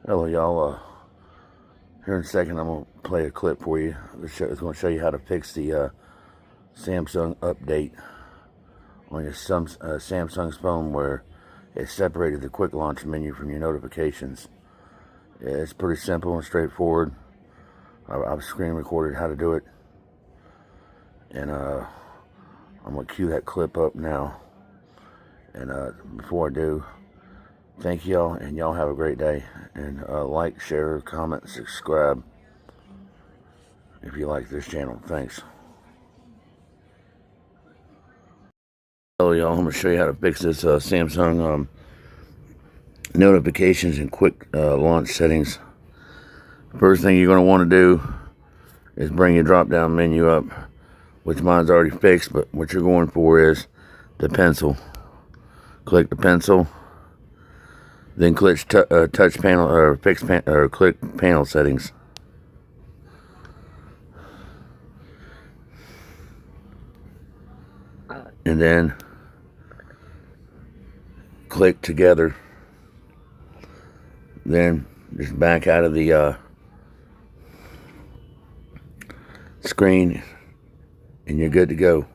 Hello, y'all. Here in a second, I'm going to play a clip for you. It's going to show you how to fix the Samsung update on your Samsung's phone where it separated the quick launch menu from your notifications. It's pretty simple and straightforward. I've screen recorded how to do it. And I'm going to cue that clip up now. And before I do, thank y'all, and y'all have a great day. And like, share, comment, subscribe if you like this channel. Thanks. Hello, y'all. I'm going to show you how to fix this Samsung notifications and quick launch settings. First thing you're going to want to do is bring your drop-down menu up, which mine's already fixed, but what you're going for is the pencil. Click the pencil. Then click touch panel or click panel settings. And then click together. Then just back out of the screen and you're good to go.